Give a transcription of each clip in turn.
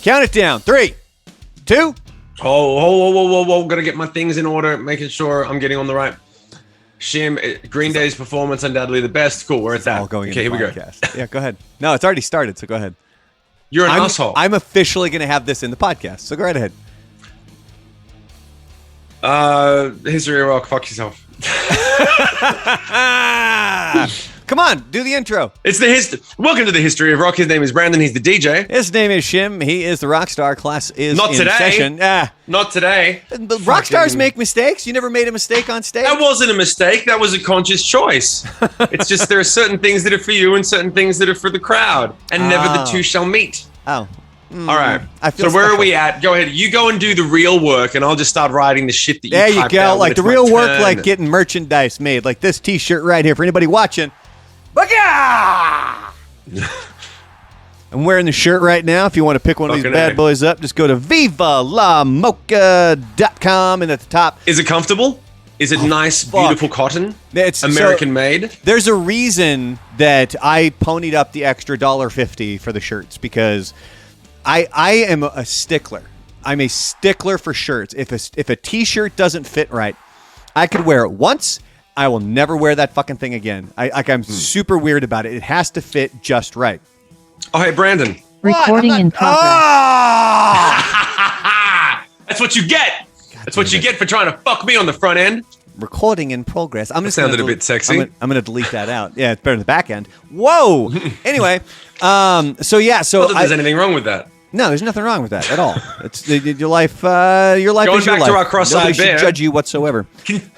Count it down. 3, 2. Whoa. Got to get my things in order, making sure I'm getting on the right. Shim, Green Day's performance, undoubtedly the best. Cool, we're at that. All going okay, here we go. Yeah, go ahead. No, it's already started, so go ahead. You're an asshole. I'm officially going to have this in the podcast, so go right ahead. History of rock, fuck yourself. Come on, do the intro. Welcome to the History of Rock. His name is Brandon. He's the DJ. His name is Shim. He is the rock star. Class is not in today. Session. Not today. But rock stars make mistakes. You never made a mistake on stage? That wasn't a mistake. That was a conscious choice. It's just there are certain things that are for you and certain things that are for the crowd. And never the two shall meet. Oh. All right. So where are we at? Go ahead. You go and do the real work, and I'll just start writing the shit that you There you typed go. out Like the real work, like getting merchandise made. Like this T-shirt right here for anybody watching. I'm wearing the shirt right now. If you want to pick one of these bad boys up, just go to vivalamocha.com, and at the top. Is it comfortable? Is it nice, beautiful cotton? It's American made? There's a reason that I ponied up the extra $1.50 for the shirts, because I am a stickler. I'm a stickler for shirts. If a T-shirt doesn't fit right, I could wear it once. I will never wear that fucking thing again. I'm super weird about it. It has to fit just right. Oh, hey, Brandon. Recording in progress. That's what you get. That's what you get for trying to fuck me on the front end. Recording in progress. That sounded a bit sexy. I'm going to delete that out. Yeah, it's better than the back end. Whoa. Anyway, so yeah. So not that there's anything wrong with that. No, there's nothing wrong with that at all. It's your life. Your life Going is your back life. to our cross-eyed Nobody should bear. judge you whatsoever.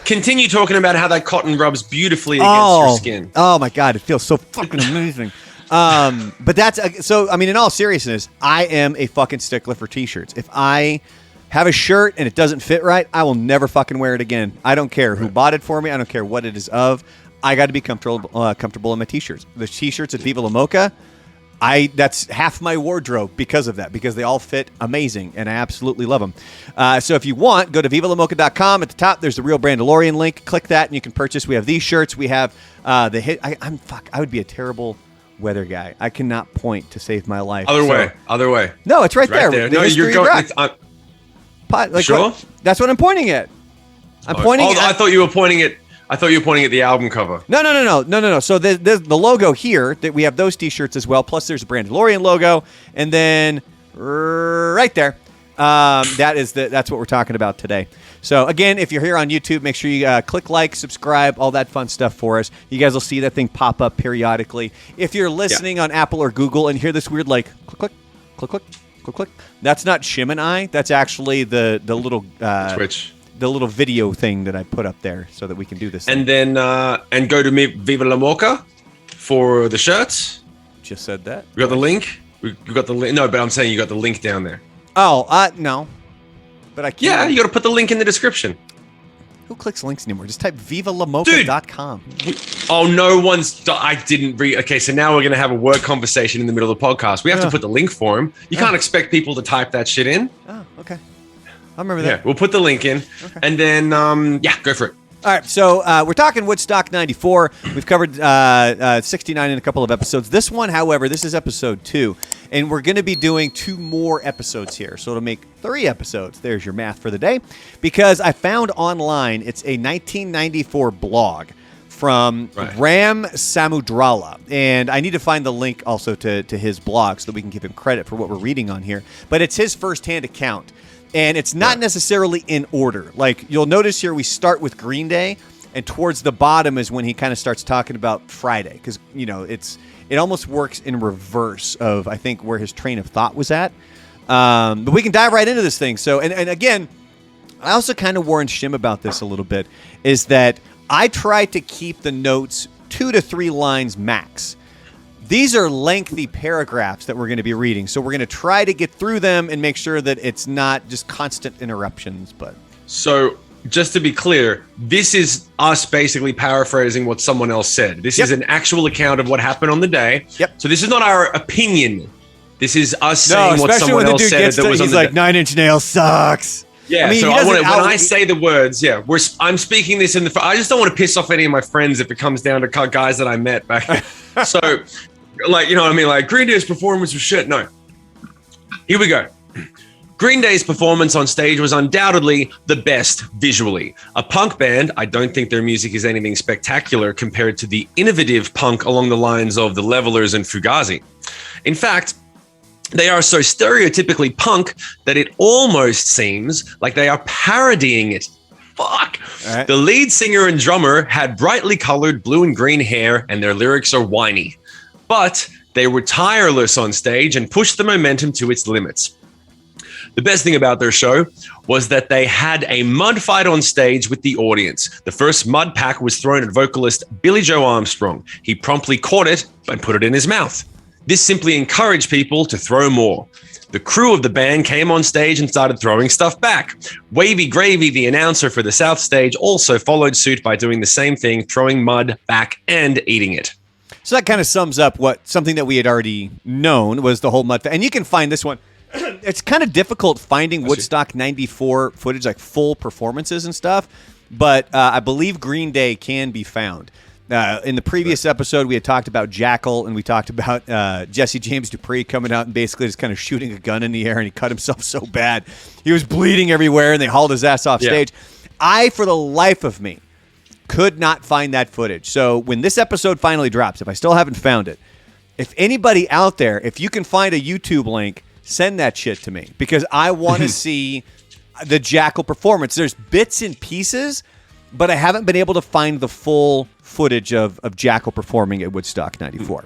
Continue talking about how that cotton rubs beautifully against your skin. Oh my God, it feels so fucking amazing. But that's so. I mean, in all seriousness, I am a fucking stickler for T-shirts. If I have a shirt and it doesn't fit right, I will never fucking wear it again. I don't care who bought it for me. I don't care what it is of. I got to be comfortable in my T-shirts. The T-shirts at Viva La Mocha. That's half my wardrobe because of that, because they all fit amazing, and I absolutely love them. So if you want, go to vivalamocha.com. At the top, there's the Real Brandalorian link. Click that, and you can purchase. We have these shirts. We have the hit. I would be a terrible weather guy. I cannot point to save my life. Other way. No, it's right there. No, you're going. Sure. That's what I'm pointing at. I'm pointing. I thought you were pointing at. I thought you were pointing at the album cover. No. So there's the logo here, that we have those T-shirts as well. Plus, there's a Brandalorian logo, and then right there, that's what we're talking about today. So again, if you're here on YouTube, make sure you click like, subscribe, all that fun stuff for us. You guys will see that thing pop up periodically. If you're listening on Apple or Google and hear this weird like click, click, click, click, click, that's not Shim and I. That's actually the little Twitch. The little video thing that I put up there so that we can do this. And then and go to Viva La Mocha for the shirts. Just said that. We got the link. We got the link. No, but I'm saying you got the link down there. Oh, no. But I can't. Yeah, you got to put the link in the description. Who clicks links anymore? Just type vivalamocha.com. Oh, no one's. I didn't read. Okay, so now we're going to have a word conversation in the middle of the podcast. We have to put the link for him. You can't expect people to type that shit in. Oh, okay. I remember that. Yeah, we'll put the link in. Okay. And then, go for it. All right, so we're talking Woodstock 94. We've covered 69 in a couple of episodes. This one, however, this is episode 2. And we're going to be doing 2 more episodes here. So it'll make 3 episodes. There's your math for the day. Because I found online, it's a 1994 blog from Ram Samudrala. And I need to find the link also to his blog so that we can give him credit for what we're reading on here. But it's his firsthand account. And it's not necessarily in order. Like, you'll notice here we start with Green Day, and towards the bottom is when he kind of starts talking about Friday. Because, it almost works in reverse of, I think, where his train of thought was at. But we can dive right into this thing. So, and again, I also kind of warned Shim about this a little bit, is that I try to keep the notes 2 to 3 lines max. These are lengthy paragraphs that we're going to be reading, so we're going to try to get through them and make sure that it's not just constant interruptions. But so, just to be clear, this is us basically paraphrasing what someone else said. This is an actual account of what happened on the day. Yep. So this is not our opinion. This is us saying what someone else said that was on the day. He's like, 9 Inch Nails sucks. Yeah, I mean, so when I say the words, I'm speaking this in the. I just don't want to piss off any of my friends if it comes down to guys that I met back then. So, like, you know what I mean? Like, Green Day's performance was shit. No. Here we go. Green Day's performance on stage was undoubtedly the best visually. A punk band, I don't think their music is anything spectacular compared to the innovative punk along the lines of the Levelers and Fugazi. In fact, they are so stereotypically punk that it almost seems like they are parodying it. Fuck. Right. The lead singer and drummer had brightly colored blue and green hair, and their lyrics are whiny. But they were tireless on stage and pushed the momentum to its limits. The best thing about their show was that they had a mud fight on stage with the audience. The first mud pack was thrown at vocalist Billy Joe Armstrong. He promptly caught it and put it in his mouth. This simply encouraged people to throw more. The crew of the band came on stage and started throwing stuff back. Wavy Gravy, the announcer for the South Stage, also followed suit by doing the same thing, throwing mud back and eating it. So that kind of sums up something that we had already known was the whole mud fight. And you can find this one. It's kind of difficult finding Woodstock 94 footage, like full performances and stuff, but I believe Green Day can be found. In the previous episode, we had talked about Jackal, and we talked about Jesse James Dupree coming out and basically just kind of shooting a gun in the air, and he cut himself so bad. He was bleeding everywhere, and they hauled his ass off stage. I, for the life of me, could not find that footage. So when this episode finally drops, if I still haven't found it, if anybody out there, if you can find a YouTube link, send that shit to me, because I want to see the Jackal performance. There's bits and pieces, but I haven't been able to find the full footage of Jackal performing at Woodstock 94.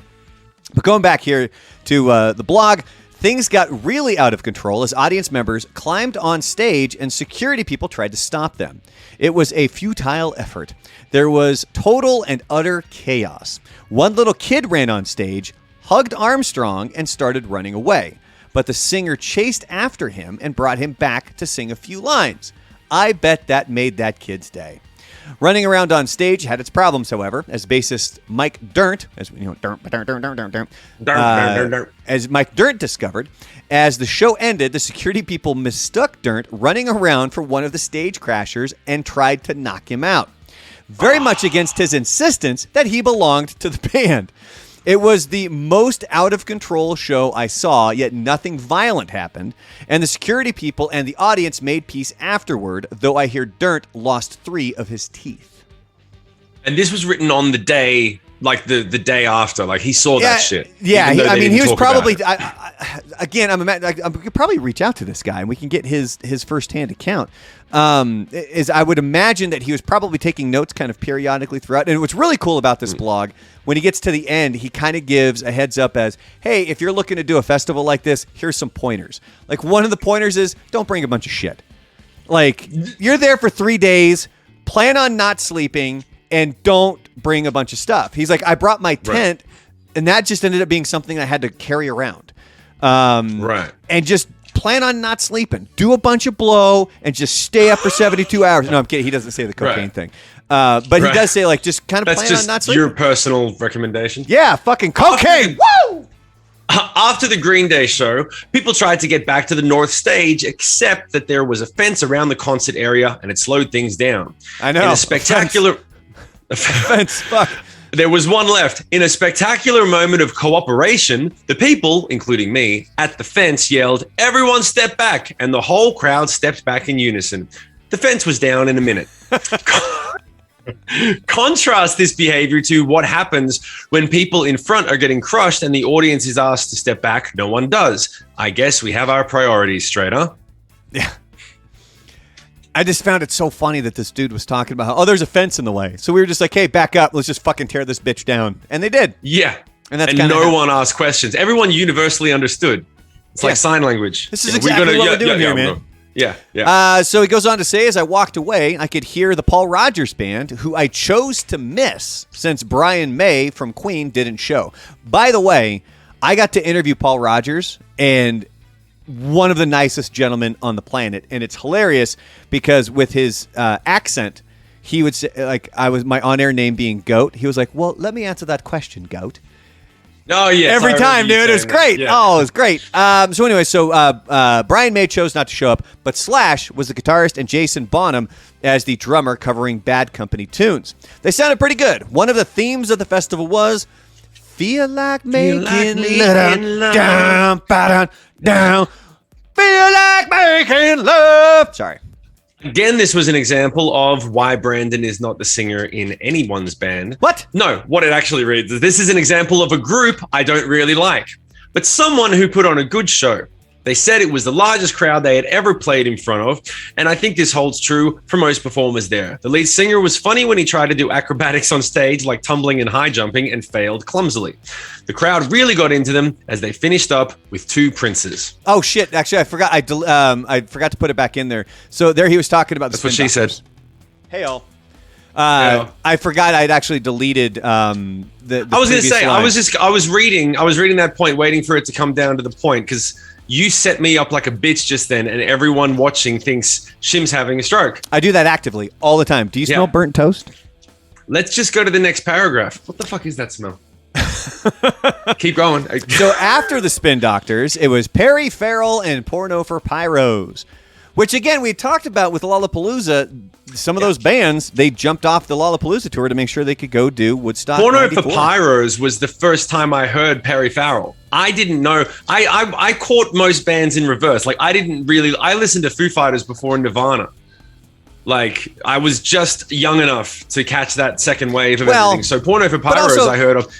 But going back here to the blog, things got really out of control as audience members climbed on stage and security people tried to stop them. It was a futile effort. There was total and utter chaos. One little kid ran on stage, hugged Armstrong, and started running away. But the singer chased after him and brought him back to sing a few lines. I bet that made that kid's day. Running around on stage had its problems, however, as bassist Mike Dirnt, as Mike Dirnt discovered. As the show ended, the security people mistook Dirnt running around for one of the stage crashers and tried to knock him out, very much against his insistence that he belonged to the band. It was the most out-of-control show I saw, yet nothing violent happened, and the security people and the audience made peace afterward, though I hear Dirnt lost 3 of his teeth. And this was written on the day, like the day after, like he saw that shit. Yeah, he was probably, I could probably reach out to this guy and we can get his firsthand account. I would imagine that he was probably taking notes kind of periodically throughout. And what's really cool about this blog, when he gets to the end, he kind of gives a heads up as, hey, if you're looking to do a festival like this, here's some pointers. Like one of the pointers is don't bring a bunch of shit. Like you're there for 3 days, plan on not sleeping, and don't bring a bunch of stuff. He's like, I brought my tent, and that just ended up being something I had to carry around. And just plan on not sleeping. Do a bunch of blow and just stay up for 72 hours. No, I'm kidding. He doesn't say the cocaine thing. But he does say, like, just kind of plan on not sleeping. Your personal recommendation? Yeah, fucking cocaine. Woo! After the Green Day show, people tried to get back to the North Stage, except that there was a fence around the concert area, and it slowed things down. I know. In a spectacular... Fence, fuck. There was one left. In a spectacular moment of cooperation, the people, including me, at the fence yelled, "Everyone step back," and the whole crowd stepped back in unison. The fence was down in a minute. Contrast this behavior to what happens when people in front are getting crushed and the audience is asked to step back. No one does. I guess we have our priorities straight, huh? Yeah. I just found it so funny that this dude was talking about how, there's a fence in the way. So we were just like, hey, back up. Let's just fucking tear this bitch down. And they did. Yeah. And no one asked questions. Everyone universally understood. It's like sign language. This is exactly what we're doing here, man. Yeah. So he goes on to say, as I walked away, I could hear the Paul Rodgers band, who I chose to miss since Brian May from Queen didn't show. By the way, I got to interview Paul Rodgers, and one of the nicest gentlemen on the planet. And it's hilarious because with his accent, he would say, like, I was my on-air name being Goat. He was like, well, let me answer that question, Goat. Oh, yeah. Every time, dude. It was great. Yeah. Oh, it was great. So anyway, Brian May chose not to show up, but Slash was the guitarist and Jason Bonham as the drummer covering Bad Company tunes. They sounded pretty good. One of the themes of the festival was Feel like making love down, down, down. feel like making love. Sorry. Again, this was an example of why Brandon is not the singer in anyone's band. What? No, what it actually reads is, this is an example of a group I don't really like, but someone who put on a good show. They said it was the largest crowd they had ever played in front of, and I think this holds true for most performers there. The lead singer was funny when he tried to do acrobatics on stage like tumbling and high jumping and failed clumsily. The crowd really got into them as they finished up with two princes. Oh shit! Actually, I forgot. I forgot to put it back in there. So there he was talking about. That's what she said. Hey all. I forgot I'd actually deleted the I was going to say line. I was reading that point, waiting for it to come down to the point because you set me up like a bitch just then, and everyone watching thinks Shim's having a stroke. I do that actively all the time. Do you smell burnt toast? Let's just go to the next paragraph. What the fuck is that smell? Keep going. So after the Spin Doctors, it was Perry Farrell and Porno for Pyros, which again we talked about with Lollapalooza. Some of those bands, they jumped off the Lollapalooza tour to make sure they could go do Woodstock. Porno 94. for Pyros was the first time I heard Perry Farrell. I didn't know. I caught most bands in reverse. Like I listened to Foo Fighters before Nirvana. Like I was just young enough to catch that second wave of everything. So Porno for Pyros also, I heard of.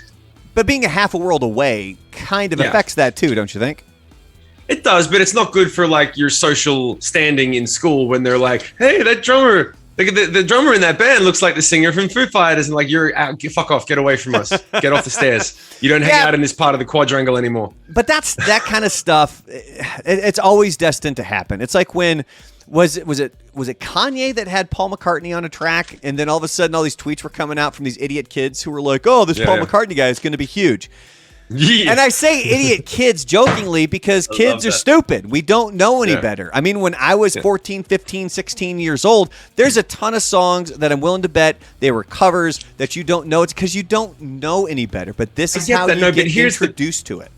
But being a half a world away kind of affects that too, don't you think? It does, but it's not good for like your social standing in school when they're like, hey, that drummer, the drummer in that band looks like the singer from Foo Fighters, and like, you're out, fuck off, get away from us, get off the stairs. You don't hang out in this part of the quadrangle anymore. But that's that kind of stuff. It's always destined to happen. It's like when was it Kanye that had Paul McCartney on a track, and then all of a sudden all these tweets were coming out from these idiot kids who were like, oh, this Paul McCartney guy is going to be huge. Yeah. And I say idiot kids jokingly because kids are stupid. We don't know any better. I mean, when I was 14, 15, 16 years old, there's a ton of songs that I'm willing to bet they were covers that you don't know. It's because you don't know any better. But this is how you get introduced to it.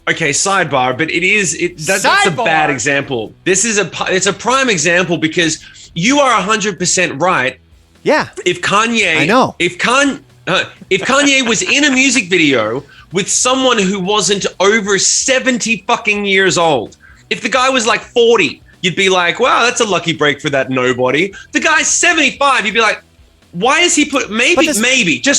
Okay, sidebar, but that's a bad example. It's a prime example because you are 100% right. Yeah. If Kanye, I know. If Kanye was in a music video with someone who wasn't over 70 fucking years old, if the guy was like 40, you'd be like, wow, that's a lucky break for that nobody. The guy's 75, you'd be like, why is he maybe the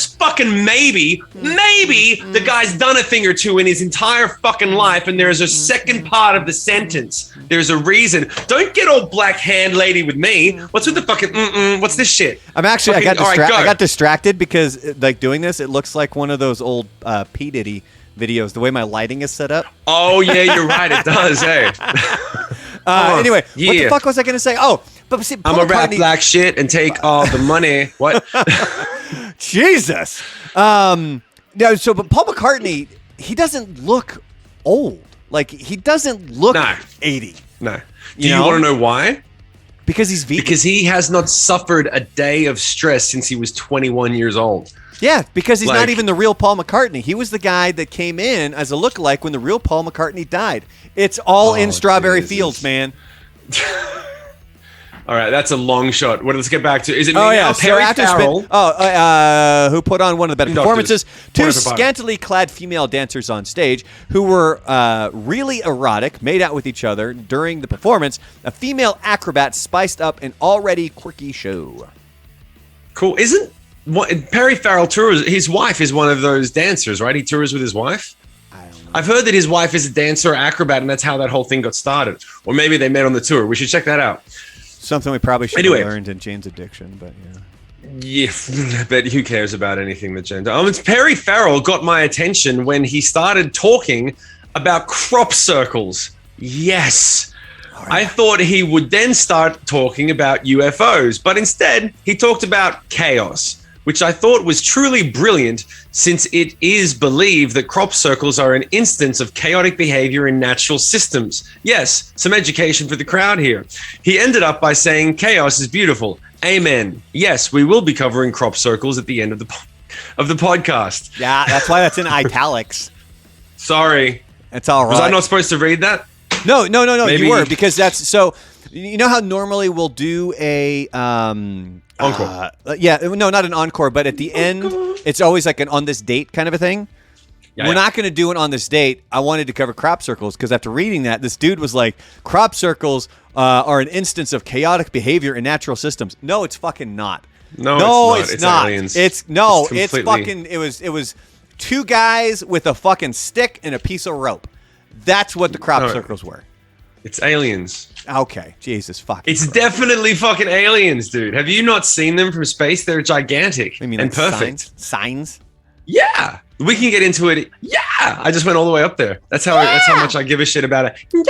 guy's done a thing or two in his entire fucking life, and there's a second part of the sentence. There's a reason. Don't get all black hand lady with me. What's with the fucking what's this shit? I got distracted because like doing this, it looks like one of those old P. Diddy videos, the way my lighting is set up. Oh yeah, you're right, it does, hey. Anyway, what the fuck was I gonna say? Oh, but see, I'm gonna rap black shit and take all the money. What? Jesus. But Paul McCartney, he doesn't look old. Like he doesn't look 80. No. Do you want to know why? Because he's vegan. Because he has not suffered a day of stress since he was 21 years old. Yeah, because he's not even the real Paul McCartney. He was the guy that came in as a lookalike when the real Paul McCartney died. It's all in Strawberry Fields, man. All right, that's a long shot. Let's get back to. Is it me now? Perry Farrell. Who put on one of the better performances? Two scantily clad female dancers on stage who were really erotic, made out with each other during the performance. A female acrobat spiced up an already quirky show. Cool. Perry Farrell tours? His wife is one of those dancers, right? He tours with his wife. I've heard that his wife is a dancer or acrobat, and that's how that whole thing got started. Or maybe they met on the tour. We should check that out. Something we probably should have learned in Jane's Addiction, but yeah. Yeah, but who cares about anything that Jane does? Perry Farrell got my attention when he started talking about crop circles. Yes. Right. I thought he would then start talking about UFOs, but instead he talked about chaos, which I thought was truly brilliant since it is believed that crop circles are an instance of chaotic behavior in natural systems. Yes, some education for the crowd here. He ended up by saying chaos is beautiful. Amen. Yes, we will be covering crop circles at the end of the podcast. Yeah, that's why that's in italics. Sorry. It's all right. Was I not supposed to read that? No, you were, because that's so. You know how normally we'll do a encore. No, not an encore, but at the end, it's always like an on this date kind of a thing. we're not going to do it on this date. I wanted to cover crop circles because after reading that, this dude was like, crop circles are an instance of chaotic behavior in natural systems. No, it's fucking not. No, it's not. Aliens. It's fucking. It was two guys with a fucking stick and a piece of rope. That's what the crop circles were. It's aliens. Okay, Jesus fucking. It's definitely fucking aliens, dude. Have you not seen them from space? They're gigantic and like perfect. Signs? Yeah, we can get into it. Yeah, I just went all the way up there. That's how much I give a shit about it. Yeah.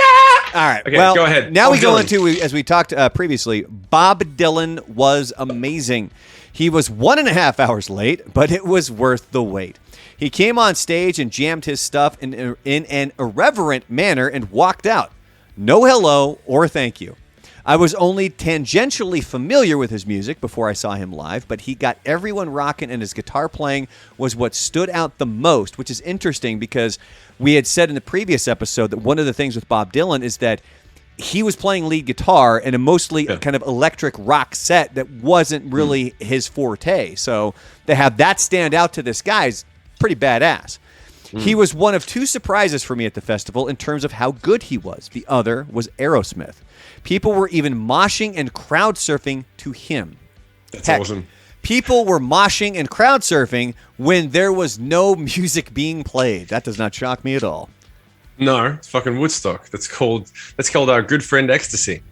All right. Okay, well, go ahead. Now we go into, as we talked previously, Bob Dylan was amazing. He was 1.5 hours late, but it was worth the wait. He came on stage and jammed his stuff in an irreverent manner and walked out. No hello or thank you. I was only tangentially familiar with his music before I saw him live, but he got everyone rocking, and his guitar playing was what stood out the most, which is interesting because we had said in the previous episode that one of the things with Bob Dylan is that he was playing lead guitar in a mostly kind of electric rock set that wasn't really his forte. So to have that stand out to this guy's pretty badass. He was one of two surprises for me at the festival in terms of how good he was. The other was Aerosmith. People were even moshing and crowd surfing to him. That's awesome. People were moshing and crowd surfing when there was no music being played. That does not shock me at all. No, it's fucking Woodstock. That's called our good friend Ecstasy.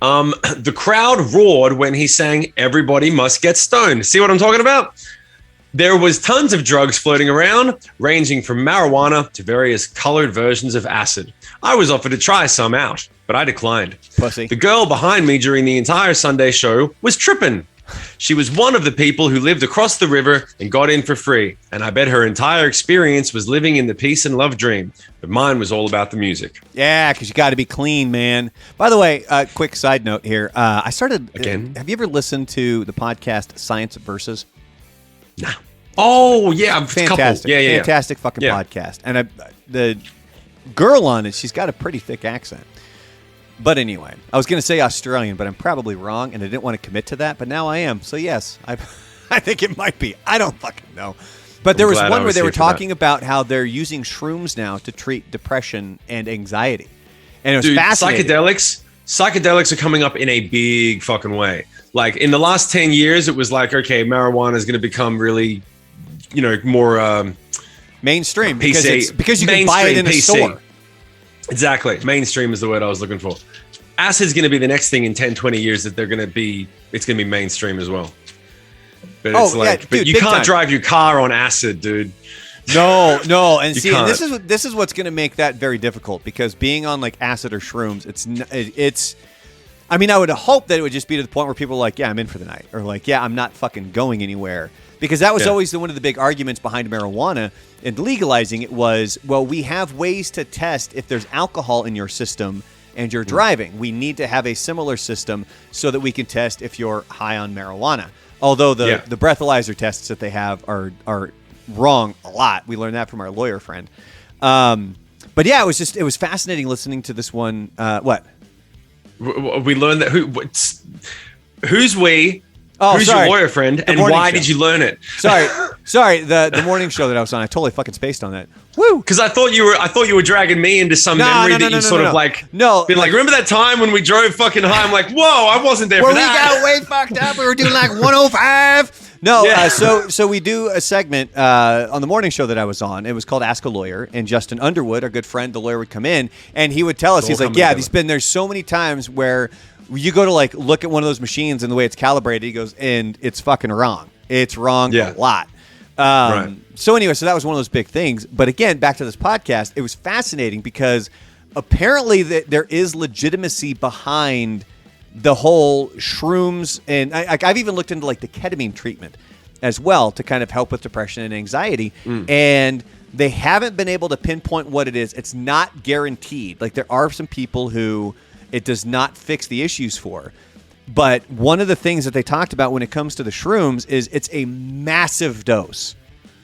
The crowd roared when he sang "Everybody Must Get Stoned." See what I'm talking about? There was tons of drugs floating around, ranging from marijuana to various colored versions of acid. I was offered to try some out, but I declined. Pussy. The girl behind me during the entire Sunday show was tripping. She was one of the people who lived across the river and got in for free, and I bet her entire experience was living in the peace and love dream. But mine was all about the music. Yeah, because you got to be clean, man. By the way, quick side note here. I started... Again? Have you ever listened to the podcast Science Versus? Nah. Oh, yeah. Fantastic. Fantastic fucking podcast. And the girl on it, she's got a pretty thick accent. But anyway, I was going to say Australian, but I'm probably wrong, and I didn't want to commit to that, but now I am. So yes, I think it might be. I don't fucking know. But there was one where they were talking about how they're using shrooms now to treat depression and anxiety. And it was fascinating. Psychedelics are coming up in a big fucking way. Like in the last 10 years, it was like, okay, marijuana is going to become really, more mainstream PC. because you can buy it in a store. Exactly. Mainstream is the word I was looking for. Acid's going to be the next thing in 10, 20 years that it's going to be mainstream as well. But but you can't drive your car on acid, dude. No. And see, and this is what's going to make that very difficult because being on like acid or shrooms, it's I mean, I would hope that it would just be to the point where people are like, yeah, I'm in for the night. Or like, yeah, I'm not fucking going anywhere. Because that was always one of the big arguments behind marijuana and legalizing it was, well, we have ways to test if there's alcohol in your system and you're driving. We need to have a similar system so that we can test if you're high on marijuana. Although the breathalyzer tests that they have are wrong a lot. We learned that from our lawyer friend. But yeah, it was fascinating listening to this one. What? We learned that who's we? Oh, who's your lawyer friend, and why did you learn it? Sorry. The morning show that I was on, I totally fucking spaced on that. Woo! Because I thought you were dragging me into some memory that you sort of been like, remember that time when we drove fucking high? I'm like, whoa, I wasn't there for that. We got way fucked up. We were doing like 105. No, so we do a segment on the morning show that I was on. It was called Ask a Lawyer, and Justin Underwood, our good friend, the lawyer, would come in, and he would tell us, he's like, there's so many times where you go to like look at one of those machines and the way it's calibrated, he goes, and it's fucking wrong. It's wrong a lot. Right. So anyway, that was one of those big things. But again, back to this podcast, it was fascinating because apparently there is legitimacy behind the whole shrooms, and I've even looked into like the ketamine treatment as well to kind of help with depression and anxiety. And they haven't been able to pinpoint what it is. It's not guaranteed. Like there are some people who it does not fix the issues for. But one of the things that they talked about when it comes to the shrooms is it's a massive dose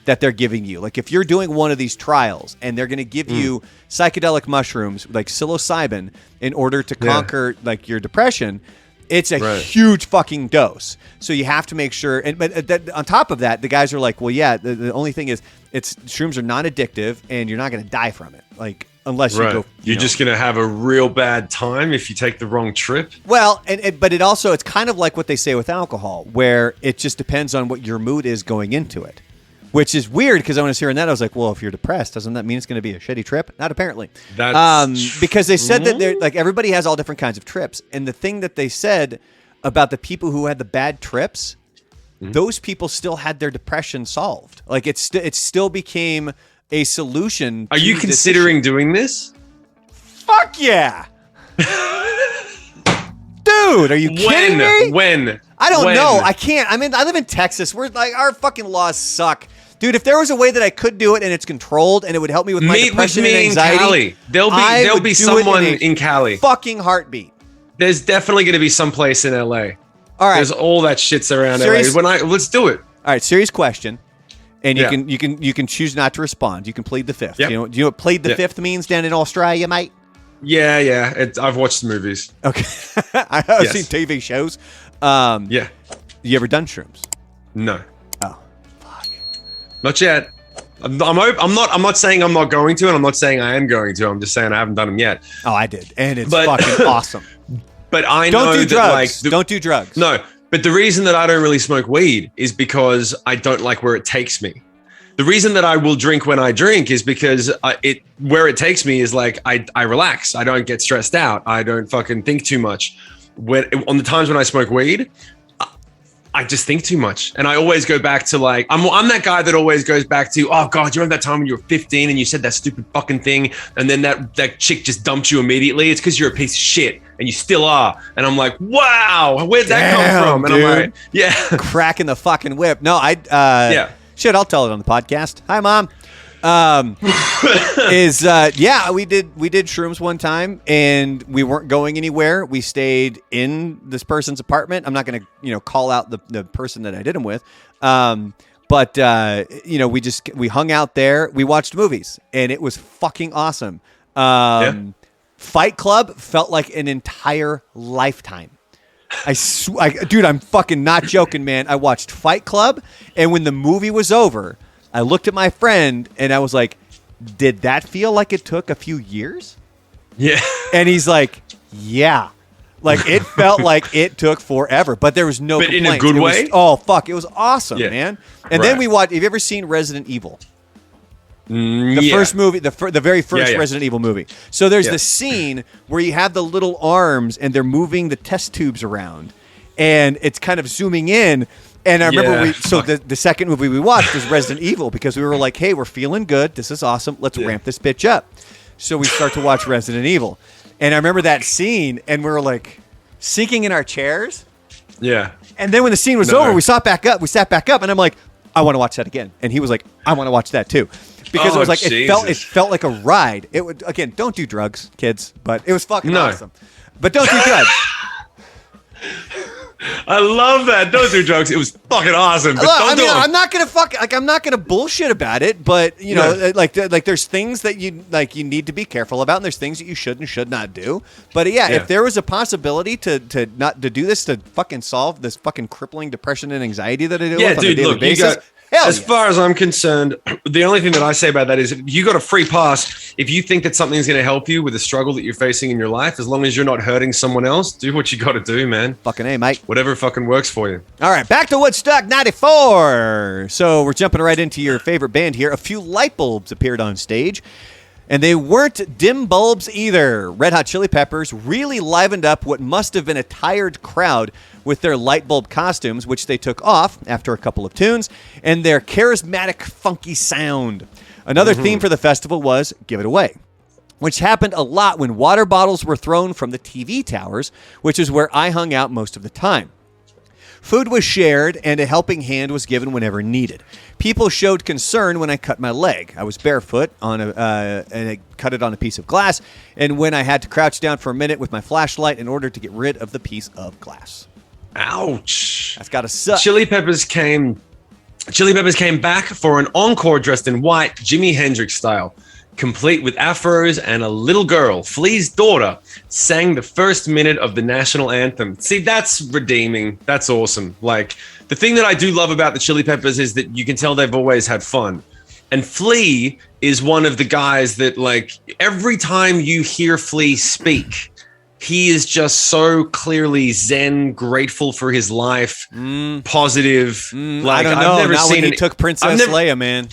that they're giving you. Like if you're doing one of these trials and they're going to give you psychedelic mushrooms like psilocybin in order to conquer like your depression, It's a huge fucking dose. So you have to make sure. But on top of that, the guys are like, well, yeah, the only thing is shrooms are non-addictive and you're not going to die from it. Like, unless you go. You're just going to have a real bad time if you take the wrong trip. Well, but it's kind of like what they say with alcohol, where it just depends on what your mood is going into it. Which is weird because when I was hearing that, I was like, well, if you're depressed, doesn't that mean it's going to be a shitty trip? Not apparently. Because they said that they're like everybody has all different kinds of trips. And the thing that they said about the people who had the bad trips, those people still had their depression solved. Like it still became a solution. Are you considering doing this? Fuck yeah. Dude, are you kidding me? When? I don't know. I can't. I mean, I live in Texas. We're like, our fucking laws suck. Dude, if there was a way that I could do it and it's controlled and it would help me with my depression and anxiety, in Cali. There'll be someone in Cali. Fucking heartbeat. There's definitely going to be some place in LA. All right. There's all that shit's around LA. Let's do it. All right, serious question. And you can choose not to respond. You can plead the fifth. Yep. Do you know what plead the fifth means down in Australia, mate? Yeah. I've watched the movies. Okay. I've seen TV shows. Yeah. You ever done shrooms? No. Oh, fuck. Not yet. I'm not saying I'm not going to, and I'm not saying I am going to. I'm just saying I haven't done them yet. Oh, I did, and it's fucking awesome. But I know don't do that drugs. like don't do drugs. No, but the reason that I don't really smoke weed is because I don't like where it takes me. The reason that I will drink when I drink is because where it takes me is like I relax. I don't get stressed out. I don't fucking think too much. On the times when I smoke weed, I just think too much. And I always go back to like, I'm that guy that always goes back to, oh God, you remember that time when you were 15 and you said that stupid fucking thing and then that chick just dumped you immediately? It's because you're a piece of shit and you still are. And I'm like, wow, where'd that come from? And dude. I'm like, yeah. Cracking the fucking whip. No, shit, I'll tell it on the podcast. Hi, Mom. We did shrooms one time and we weren't going anywhere. We stayed in this person's apartment. I'm not going to, call out the person that I did them with. But we hung out there. We watched movies and it was fucking awesome. Fight Club felt like an entire lifetime. Dude, I'm fucking not joking, man. I watched Fight Club and when the movie was over, I looked at my friend and I was like, did that feel like it took a few years? Yeah. And he's like, yeah. Like it felt like it took forever, but there was no complaints. In a good way? Oh, fuck. It was awesome, man. And then we watched, have you ever seen Resident Evil? The first movie, the very first Resident Evil movie. So there's the scene where you have the little arms and they're moving the test tubes around and it's kind of zooming in. And I remember the second movie we watched was Resident Evil because we were like, hey, we're feeling good. This is awesome. Let's ramp this bitch up. So we start to watch Resident Evil. And I remember that scene and we were like sinking in our chairs. Yeah. And then when the scene was over, we sat back up and I'm like, I want to watch that again. And he was like, I want to watch that too. Because it was like, it felt like a ride. It would, again, don't do drugs, kids, but it was fucking awesome. But don't do drugs. I love that. Don't do drugs. It was fucking awesome. But I'm not gonna bullshit about it, but like there's things that you need to be careful about, and there's things that you should and should not do. But if there was a possibility to do this to fucking solve this fucking crippling depression and anxiety that I deal with on a daily basis. As far as I'm concerned, the only thing that I say about that is you got a free pass. If you think that something's going to help you with the struggle that you're facing in your life, as long as you're not hurting someone else, do what you got to do, man. Fucking A, mate. Whatever fucking works for you. All right, back to Woodstock 94. So we're jumping right into your favorite band here. A few light bulbs appeared on stage. And they weren't dim bulbs either. Red Hot Chili Peppers really livened up what must have been a tired crowd with their light bulb costumes, which they took off after a couple of tunes, and their charismatic, funky sound. Another theme for the festival was Give It Away, which happened a lot when water bottles were thrown from the TV towers, which is where I hung out most of the time. Food was shared, and a helping hand was given whenever needed. People showed concern when I cut my leg. I was barefoot and I cut it on a piece of glass, and when I had to crouch down for a minute with my flashlight in order to get rid of the piece of glass. Ouch. That's gotta suck. Chili Peppers came back for an encore dressed in white, Jimi Hendrix style. complete with afros, and a little girl, Flea's daughter, sang the first minute of the national anthem. See, that's redeeming. That's awesome. Like, the thing that I do love about the Chili Peppers is that you can tell they've always had fun. And Flea is one of the guys that, like, every time you hear Flea speak, he is just so clearly zen, grateful for his life, positive. Like, I don't know. I've never Not seen when he took Princess Leia, man.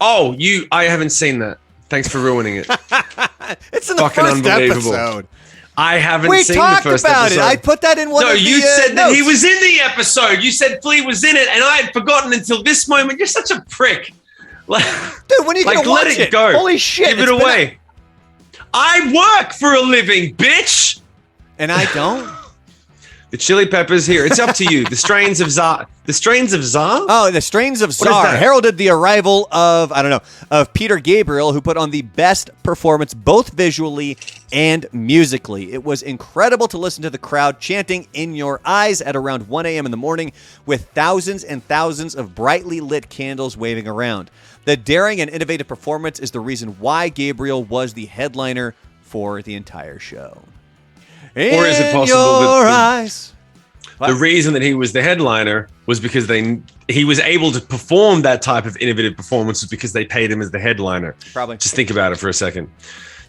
Oh, I haven't seen that. Thanks for ruining it. It's in the Fucking first unbelievable. episode. I haven't We seen the talked first about episode. it. I put that in one of the you said that notes. he was in the episode. You said Flea was in it, and I had forgotten until this moment. You're such a prick. Like, dude, when are you like, gonna watch let it go. Holy shit. Give it away. I work for a living, bitch. And I don't? The Chili Peppers here. It's up to you. The Strains of Czar. The Strains of Czar? Oh, the Strains of What is Czar that? heralded the arrival of Peter Gabriel, who put on the best performance both visually and musically. It was incredible to listen to the crowd chanting "In Your Eyes" at around 1 a.m. in the morning with thousands and thousands of brightly lit candles waving around. The daring and innovative performance is the reason why Gabriel was the headliner for the entire show. Or is it possible your that eyes. the reason that he was the headliner was because he was able to perform that type of innovative performance was because they paid him as the headliner? Probably. Just think about it for a second.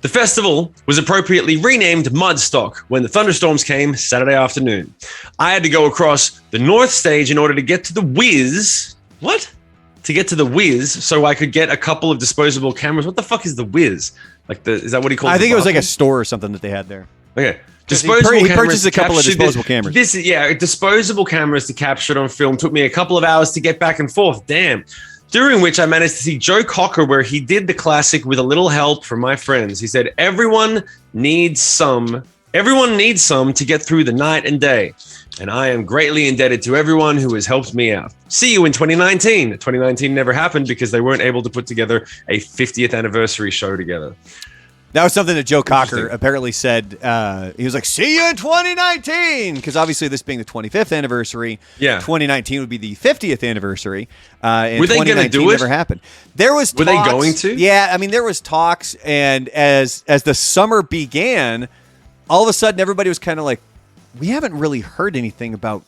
The festival was appropriately renamed Mudstock when the thunderstorms came Saturday afternoon. I had to go across the north stage in order to get to the Wiz. What? To get to the Wiz so I could get a couple of disposable cameras. What the fuck is the Wiz? Like, is that what he called it? I think it was like a store or something that they had there. Okay. He Disposable cameras purchased a couple of captured disposable cameras. Disposable cameras to capture it on film took me a couple of hours to get back and forth. Damn. During which I managed to see Joe Cocker, where he did the classic with a little help from my friends. He said, everyone needs some to get through the night and day. And I am greatly indebted to everyone who has helped me out. See you in 2019. 2019 never happened because they weren't able to put together a 50th anniversary show together. That was something that Joe Cocker apparently said. He was like, "See you in 2019," because obviously this being the 25th anniversary, 2019 would be the 50th anniversary. And were they going to do it? Never happened. There was. Were talks, they going to? Yeah, I mean, there was talks, and as the summer began, all of a sudden everybody was kind of like, "We haven't really heard anything about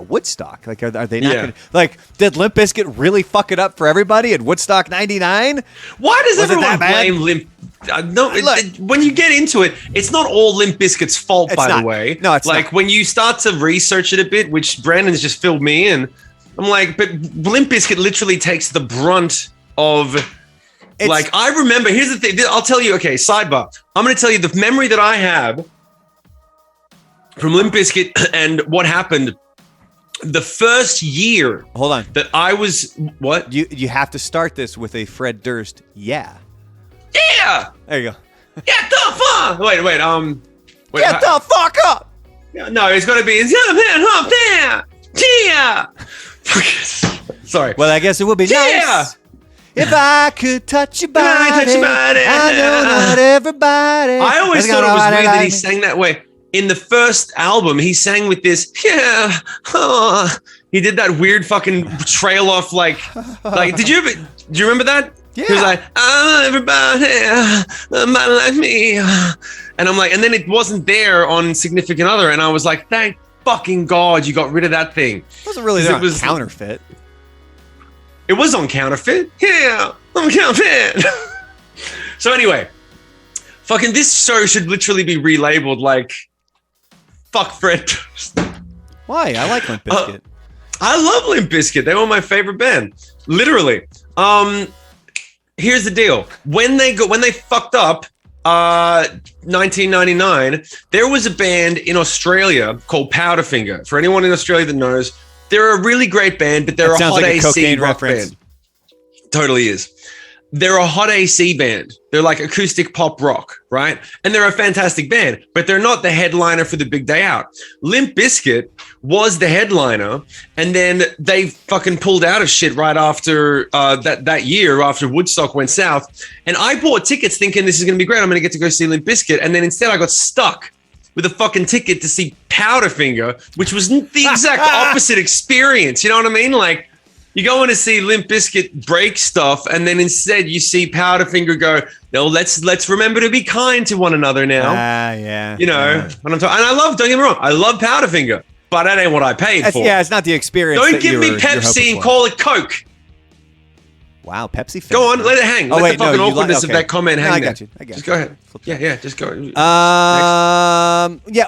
Woodstock. Like, are they not going to, like, did Limp Bizkit really fuck it up for everybody at Woodstock 99? Why does everyone bad? blame Limp? When you get into it, it's not all Limp Bizkit's fault, by the way. No, it's like, not. when you start to research it a bit, which Brandon's just filled me in, I'm like, but Limp Bizkit literally takes the brunt of, like, I remember, here's the thing, I'll tell you, okay, sidebar. I'm going to tell you the memory that I have from Limp Bizkit and what happened the first year. Hold on. That I was, what? You have to start this with a Fred Durst, yeah. Yeah! There you go. Get the fuck! Wait. Get the fuck up! No, it's got to be, yeah! Sorry. Well, I guess it would be nice if I could touch your body. I know not everybody. I always thought it was weird that he sang that way. In the first album, he sang with this, he did that weird fucking trail off, like, do you remember that? Yeah. He was like, everybody like me. And I'm like, and then it wasn't there on Significant Other. And I was like, thank fucking God you got rid of that thing. It wasn't really there on Counterfeit. It was on Counterfeit. Yeah, on Counterfeit. So anyway, fucking this show should literally be relabeled like, fuck Fred Durst. Why? I like Limp Bizkit. I love Limp Bizkit. They were my favorite band. Literally. Here's the deal. When they fucked up 1999, there was a band in Australia called Powderfinger. For anyone in Australia that knows, they're a really great band, but they're a hot AC rock band. Totally is. They're a hot AC band. They're like acoustic pop rock, right? And they're a fantastic band, but they're not the headliner for the big day out. Limp Bizkit was the headliner, and then they fucking pulled out of shit right after that year, after Woodstock went south. And I bought tickets thinking this is going to be great. I'm going to get to go see Limp Bizkit. And then instead I got stuck with a fucking ticket to see Powderfinger, which was the exact opposite experience. You know what I mean? Like, You go in to see Limp Bizkit break stuff, and then instead you see Powderfinger go, no, let's remember to be kind to one another now. Yeah. You know what I'm talking. And don't get me wrong, I love Powderfinger, but that ain't what I paid for. Yeah, it's not the experience. Don't give me Pepsi and call it Coke. Wow, Pepsi. Fan. Go on, let it hang. Let the fucking awkwardness of that comment hang. I got you. Just go ahead. Yeah, just go. Yeah,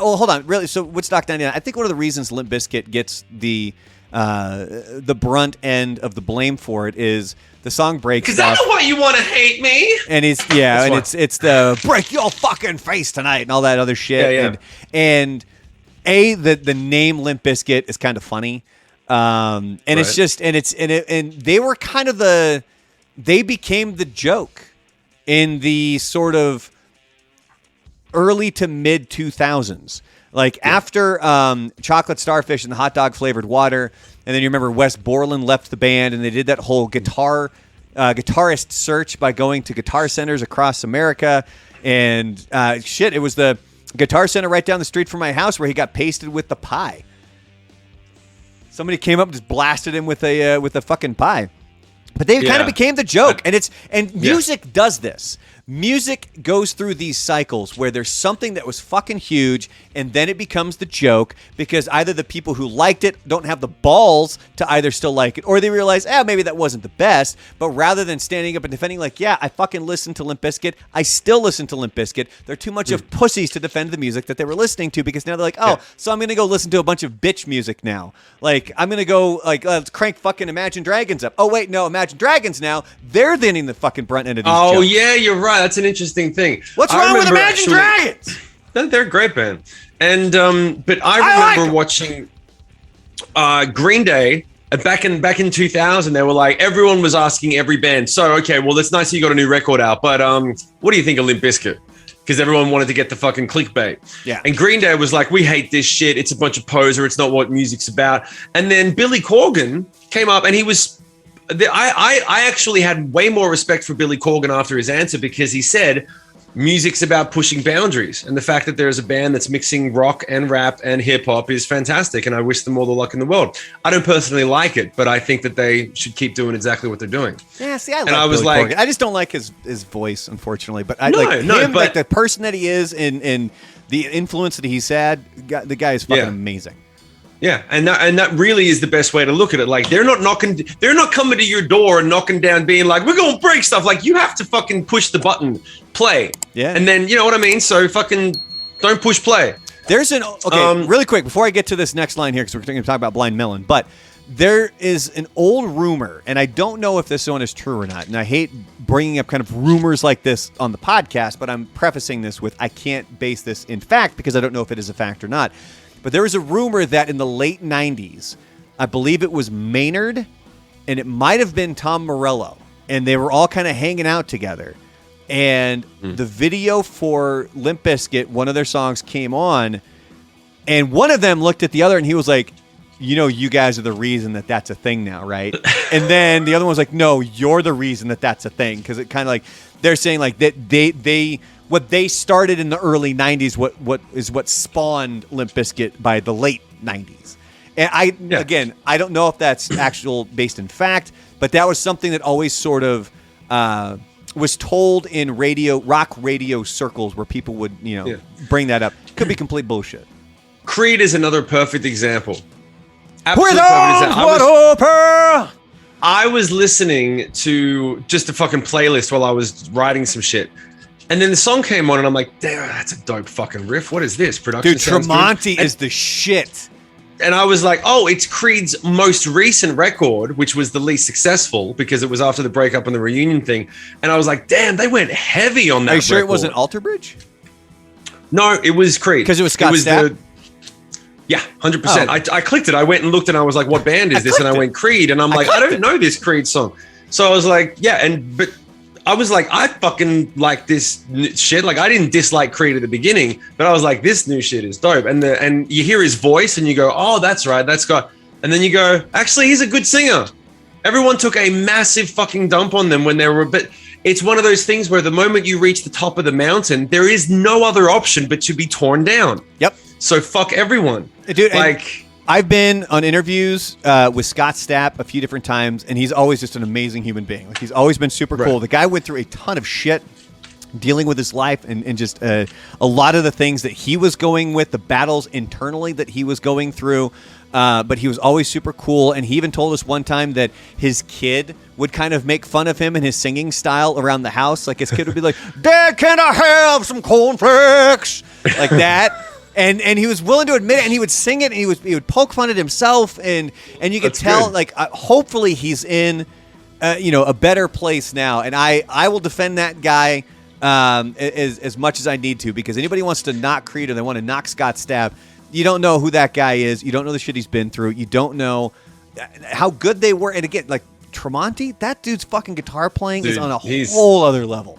well, hold on. Really, so Woodstock 99, I think one of the reasons Limp Bizkit gets the brunt end of the blame for it is the song breaks. Because that's why you want to hate me. And it's the break your fucking face tonight and all that other shit. Yeah. And the name Limp Bizkit is kind of funny. And right. It's just and they were kind of they became the joke in the sort of early to mid 2000s. Like after Chocolate Starfish and the hot dog flavored water, and then you remember Wes Borland left the band, and they did that whole guitarist search by going to guitar centers across America, and it was the Guitar Center right down the street from my house where he got pasted with the pie. Somebody came up and just blasted him with a fucking pie. But they kind of became the joke, and music does this. Music goes through these cycles where there's something that was fucking huge, and then it becomes the joke because either the people who liked it don't have the balls to either still like it, or they realize, maybe that wasn't the best. But rather than standing up and defending, like, I fucking listened to Limp Bizkit, I still listen to Limp Bizkit. They're too much of pussies to defend the music that they were listening to because now they're like, so I'm gonna go listen to a bunch of bitch music now. Like I'm gonna go let's crank fucking Imagine Dragons up. Oh wait, no, Imagine Dragons now. They're then the fucking brunt end of these jokes. Yeah, you're right. That's an interesting thing. What's wrong with Imagine Dragons? They're a great band. And but I remember watching Green Day back in 2000. They were like, everyone was asking every band, so okay, well, it's nice that you got a new record out, but what do you think of Limp Bizkit? Because everyone wanted to get the fucking clickbait. Yeah. And Green Day was like, we hate this shit. It's a bunch of poser. It's not what music's about. And then Billy Corgan came up and he was I actually had way more respect for Billy Corgan after his answer because he said music's about pushing boundaries, and the fact that there's a band that's mixing rock and rap and hip hop is fantastic, and I wish them all the luck in the world. I don't personally like it, but I think that they should keep doing exactly what they're doing. Yeah, see, I was Billy Corgan. I just don't like his voice, unfortunately, but I like him, like the person that he is and the influence that he's had. The guy is fucking amazing. Yeah, and that really is the best way to look at it. Like they're not coming to your door and knocking down, being like, "We're gonna break stuff." Like you have to fucking push the button, play, and then you know what I mean. So fucking don't push play. There's really quick before I get to this next line here because we're going to talk about Blind Melon, but there is an old rumor, and I don't know if this one is true or not. And I hate bringing up kind of rumors like this on the podcast, but I'm prefacing this with I can't base this in fact because I don't know if it is a fact or not. But there was a rumor that in the late 90s, I believe it was Maynard, and it might have been Tom Morello, and they were all kind of hanging out together. And the video for Limp Bizkit, one of their songs came on, and one of them looked at the other, and he was like, you guys are the reason that that's a thing now, right? And then the other one was like, no, you're the reason that that's a thing. Because it kind of like, they're saying like that they what they started in the early 90s, what spawned Limp Bizkit by the late 90s. And I don't know if that's actual based in fact, but that was something that always sort of was told in rock radio circles where people would, bring that up. Could be complete bullshit. Creed is another perfect example. With arms wide open! I was listening to just a fucking playlist while I was writing some shit. And then the song came on and I'm like, damn, that's a dope fucking riff. What is this? Production. Dude, Tremonti is the shit. And I was like, oh, it's Creed's most recent record, which was the least successful because it was after the breakup and the reunion thing. And I was like, damn, they went heavy on that. Are you sure it wasn't Alter Bridge? No, it was Creed. Because it was Scott Stapp? Yeah, 100%. Oh. I clicked it. I went and looked and I was like, what band is this? And I went Creed. And I'm like, I don't know this Creed song. So I was like, but I was like, I fucking like this shit. Like I didn't dislike Creed at the beginning, but I was like, this new shit is dope. And you hear his voice and you go, oh, that's right. That's got, and then you go, actually, he's a good singer. Everyone took a massive fucking dump on them when they were, but it's one of those things where the moment you reach the top of the mountain, there is no other option but to be torn down. Yep. So fuck everyone. Dude, like, I've been on interviews with Scott Stapp a few different times, and he's always just an amazing human being. Like, he's always been super cool. The guy went through a ton of shit dealing with his life and just a lot of the things that he was going with, the battles internally that he was going through. But he was always super cool, and he even told us one time that his kid would kind of make fun of him and his singing style around the house. Like, his kid would be like, "Dad, can I have some cornflakes?" Like that. And he was willing to admit it, and he would sing it, and he would poke fun at himself, and you could tell, like, hopefully he's in, a better place now. And I will defend that guy as much as I need to, because anybody wants to knock Creed or they want to knock Scott Stapp, you don't know who that guy is. You don't know the shit he's been through. You don't know how good they were. And again, like Tremonti, that dude's fucking guitar playing is on a whole other level.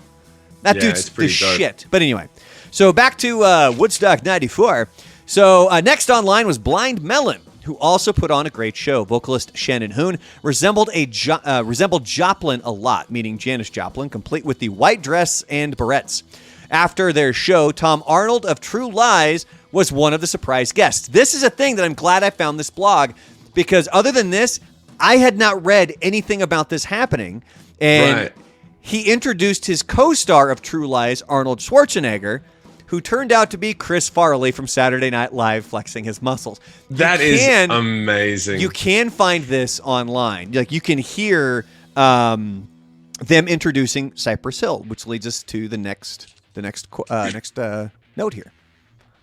That dude's the shit. But anyway. So back to Woodstock 94. So next online was Blind Melon, who also put on a great show. Vocalist Shannon Hoon resembled Joplin a lot, meaning Janis Joplin, complete with the white dress and barrettes. After their show, Tom Arnold of True Lies was one of the surprise guests. This is a thing that I'm glad I found this blog, because other than this, I had not read anything about this happening. And he introduced his co-star of True Lies, Arnold Schwarzenegger, who turned out to be Chris Farley from Saturday Night Live flexing his muscles. That is amazing. You can find this online. Like, you can hear them introducing Cypress Hill, which leads us to the next note here.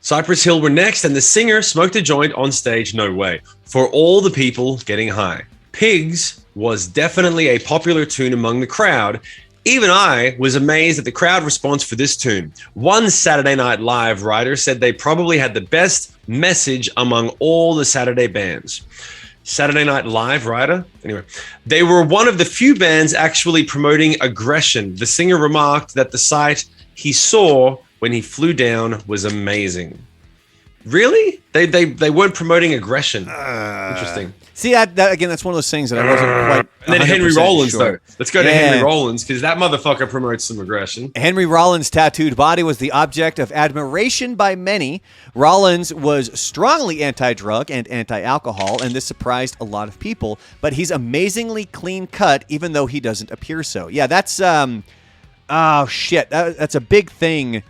Cypress Hill were next, and the singer smoked a joint on stage. No way. For all the people getting high. Pigs was definitely a popular tune among the crowd. Even I was amazed at the crowd response for this tune. One Saturday Night Live writer said they probably had the best message among all the Saturday bands. Saturday Night Live writer? Anyway, they were one of the few bands actually promoting aggression. The singer remarked that the sight he saw when he flew down was amazing. Really? They weren't promoting aggression. Interesting. See, that again, that's one of those things that I wasn't quite. And then Henry Rollins, sure. though. Let's go to Henry Rollins, because that motherfucker promotes some aggression. Henry Rollins' tattooed body was the object of admiration by many. Rollins was strongly anti-drug and anti-alcohol, and this surprised a lot of people. But he's amazingly clean cut, even though he doesn't appear so. Yeah, that's oh shit, that's a big thing. He's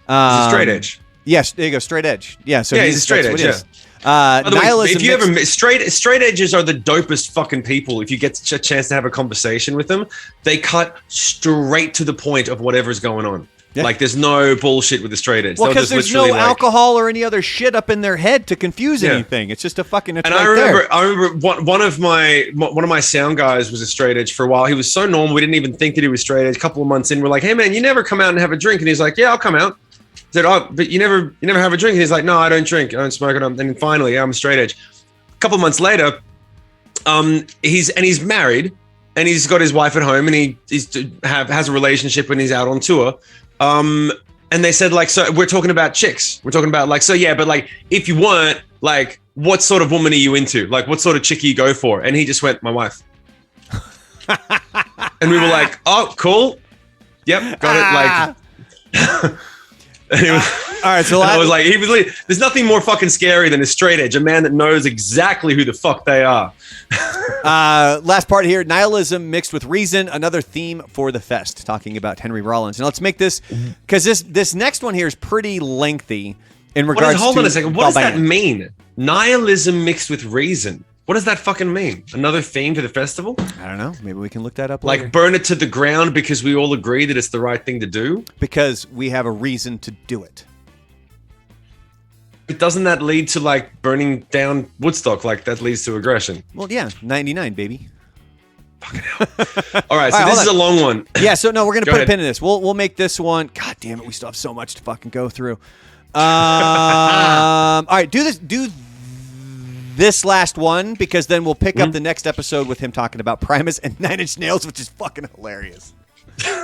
a straight edge. Yes, there you go, straight edge. Yeah, so he's a straight edge. Yeah. By the way, if you ever straight edges are the dopest fucking people. If you get a chance to have a conversation with them, they cut straight to the point of whatever's going on. Yeah. Like, there's no bullshit with the straight edge. Well, because there's no alcohol or any other shit up in their head to confuse anything. It's just a fucking. And I remember one of my sound guys was a straight edge for a while. He was so normal, we didn't even think that he was straight edge. A couple of months in, we're like, "Hey man, you never come out and have a drink?" And he's like, "Yeah, I'll come out." I said, "Oh, but you never have a drink?" And he's like, "No, I don't drink. I don't smoke it." And then finally, I'm straight edge. A couple of months later, he's married, and he's got his wife at home, and he has a relationship when he's out on tour. And they said, like, so we're talking about chicks. We're talking about, like, so yeah, but like, if you weren't, like, what sort of woman are you into? Like, what sort of chick you go for? And he just went, "My wife." And we were like, "Oh, cool. Yep, got it." Like. All right, so I was like, there's nothing more fucking scary than a straight edge, a man that knows exactly who the fuck they are. Last part here, nihilism mixed with reason, another theme for the fest, talking about Henry Rollins. And let's make this, because this next one here is pretty lengthy in regards to. Hold on a second. What does that mean? Nihilism mixed with reason. What does that fucking mean? Another theme to the festival? I don't know. Maybe we can look that up later. Like, burn it to the ground because we all agree that it's the right thing to do? Because we have a reason to do it. But doesn't that lead to, like, burning down Woodstock? Like, that leads to aggression. Well, yeah. 99, baby. Fucking hell. All right, so this is a long one. Yeah, so no, we're going to put a pin in this. We'll make this one. God damn it, we still have so much to fucking go through. All right, do this last one, because then we'll pick up the next episode with him talking about Primus and Nine Inch Nails, which is fucking hilarious.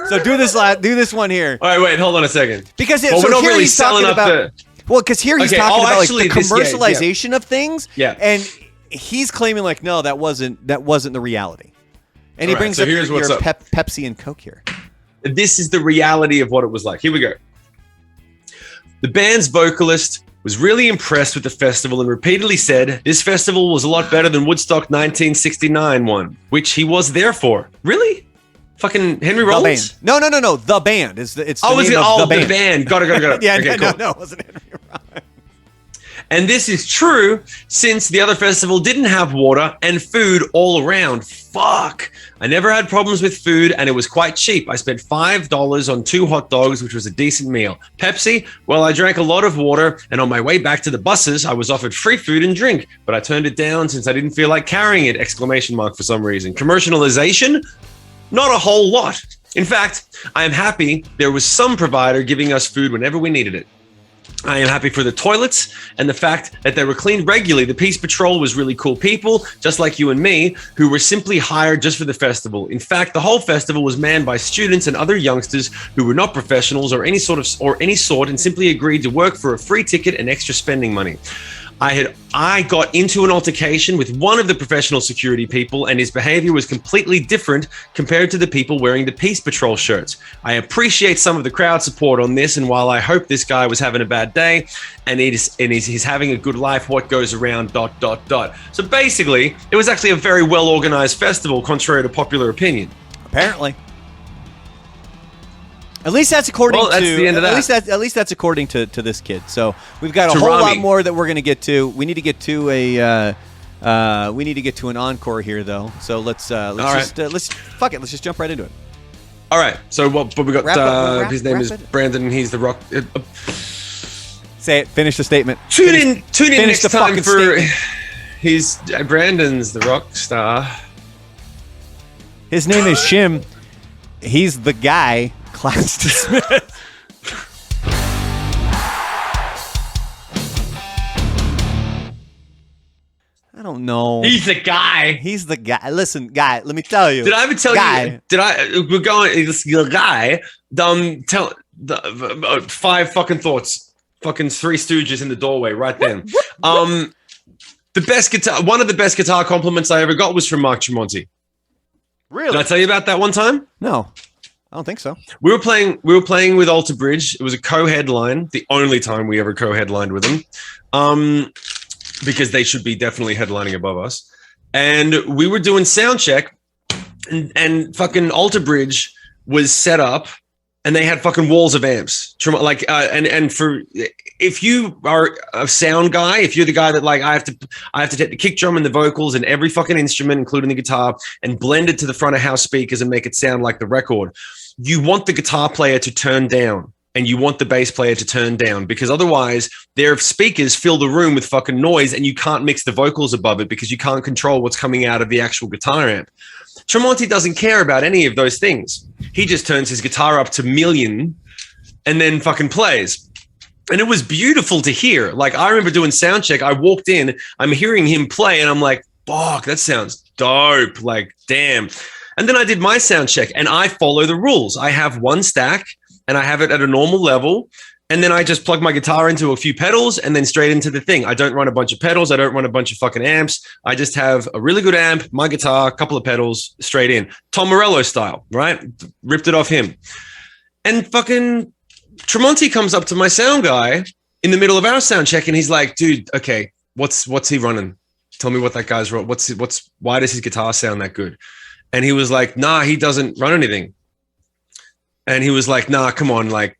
So do this one here. All right, wait, hold on a second. Because we're not really selling up because here he's talking about actually, like, the commercialization of things. Yeah. And he's claiming, like, no, that wasn't the reality. And he brings up your Pepsi and Coke here. This is the reality of what it was like. Here we go. The band's vocalist was really impressed with the festival and repeatedly said this festival was a lot better than Woodstock 1969 one, which he was there for. Really? Fucking Henry Rollins? The band. No. The band. It's the name the of the band. band. Got it. Yeah, okay, no, cool. no, it wasn't Henry Rollins. And this is true since the other festival didn't have water and food all around. Fuck. I never had problems with food and it was quite cheap. I spent $5 on 2 hot dogs, which was a decent meal. Pepsi, well, I drank a lot of water and on my way back to the buses, I was offered free food and drink, but I turned it down since I didn't feel like carrying it, ! For some reason. Commercialization? Not a whole lot. In fact, I am happy there was some provider giving us food whenever we needed it. I am happy for the toilets and the fact that they were cleaned regularly. The Peace Patrol was really cool people, just like you and me, who were simply hired just for the festival. In fact, the whole festival was manned by students and other youngsters who were not professionals or any sort and simply agreed to work for a free ticket and extra spending money. I got into an altercation with one of the professional security people and his behavior was completely different compared to the people wearing the Peace Patrol shirts. I appreciate some of the crowd support on this, and while I hope this guy was having a bad day and he's having a good life, what goes around ... So basically, it was actually a very well organized festival, contrary to popular opinion. Apparently. At least that's according that's to the end of that. At least that's according to this kid. So we've got a whole lot more that we're going to get to. We need to get to an encore here though. So let's fuck it. Let's just jump right into it. All right. So what we got? His name is Brandon. And he's the rock. Say it. Finish the statement. Tune in next time for. Statement. He's Brandon's the rock star. His name is Shim. He's the guy. Class dismissed. I don't know. He's the guy. He's the guy. Listen, guy. Let me tell you. Did I ever tell you? Did I? We're going. This guy. Tell the 5 fucking thoughts. Fucking 3 Stooges in the doorway right then. The best guitar. One of the best guitar compliments I ever got was from Mark Tremonti. Really? Did I tell you about that one time? No. I don't think so. We were playing with Alter Bridge. It was a co-headline, the only time we ever co-headlined with them, because they should be definitely headlining above us. And we were doing sound check, and fucking Alter Bridge was set up, and they had fucking walls of amps. Like, and for if you are a sound guy, if you're the guy that like I have to take the kick drum and the vocals and every fucking instrument, including the guitar, and blend it to the front of house speakers and make it sound like the record. You want the guitar player to turn down and you want the bass player to turn down because otherwise their speakers fill the room with fucking noise and you can't mix the vocals above it because you can't control what's coming out of the actual guitar amp. Tremonti doesn't care about any of those things. He just turns his guitar up to million and then fucking plays. And it was beautiful to hear. Like, I remember doing sound check. I walked in, I'm hearing him play and I'm like, fuck, that sounds dope. Like, damn. And then I did my sound check and I follow the rules. I have one stack and I have it at a normal level. And then I just plug my guitar into a few pedals and then straight into the thing. I don't run a bunch of pedals. I don't run a bunch of fucking amps. I just have a really good amp, my guitar, a couple of pedals straight in. Tom Morello style, right? Ripped it off him. And fucking Tremonti comes up to my sound guy in the middle of our sound check and he's like, dude, okay, what's he running? Tell me what that guy's running. Why does his guitar sound that good? And he was like, nah, he doesn't run anything. And he was like, nah, come on, like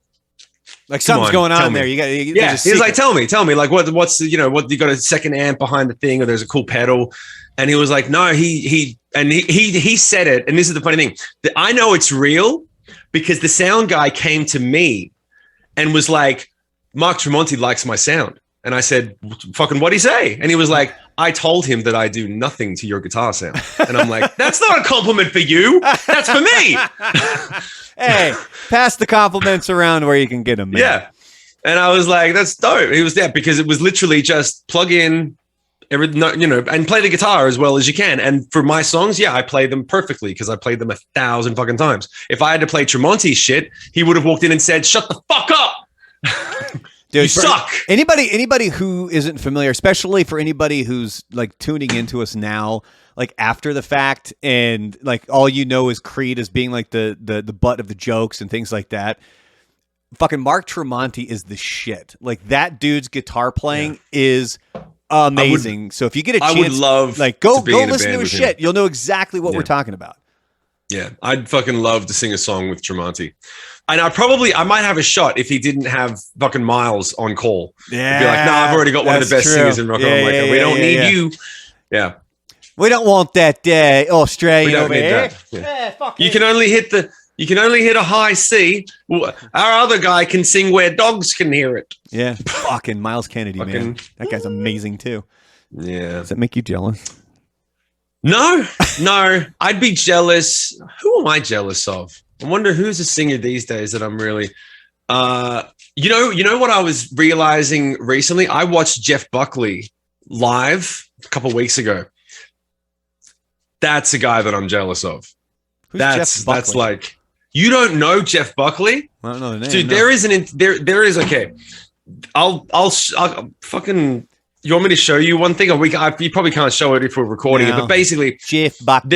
something's going on there. Yeah, he's like, tell me, like what's you got a second amp behind the thing, or there's a cool pedal. And he was like, no, he said it. And this is the funny thing, that I know it's real because the sound guy came to me and was like, Mark Tremonti likes my sound. And I said, fucking what'd he say? And he was like, I told him that I do nothing to your guitar sound. And I'm like, that's not a compliment for you. That's for me. Hey, pass the compliments around where you can get them, man. Yeah. And I was like, that's dope. He was there because it was literally just plug in, and play the guitar as well as you can. And for my songs, yeah, I play them perfectly because I played them 1,000 fucking times. If I had to play Tremonti's shit, he would have walked in and said, shut the fuck up. Dude, you suck. Anybody who isn't familiar, especially for anybody who's like tuning into us now, like after the fact, and like all you know is Creed as being like the butt of the jokes and things like that. fucking Mark Tremonti is the shit. Like that dude's guitar playing is amazing. So if you get a chance, I would love go to be in a listen band to his with him. shit. You'll know exactly what we're talking about. Yeah, I'd fucking love to sing a song with Tremonti. And I might have a shot if he didn't have fucking Miles on call. Yeah. I'd be like, I've already got one of the best singers in rock and roll. I'm like, we don't need you. Yeah. We don't want that Australian We don't over need here. that. Yeah. You can only hit a high C. Our other guy can sing where dogs can hear it. Yeah. Fucking Miles Kennedy, man. That guy's amazing too. Yeah. Does that make you jealous? No. I'd be jealous. Who am I jealous of? I wonder who's a singer these days that I'm really you know what I was realizing recently? I watched Jeff Buckley live a couple of weeks ago. That's a guy that I'm jealous of. Who's Jeff Buckley? That's like, you don't know Jeff Buckley? I don't know the name. Dude, no. there is okay. I'll fucking. You want me to show you one thing? You probably can't show it if we're recording it, but basically, Jeff Buckley.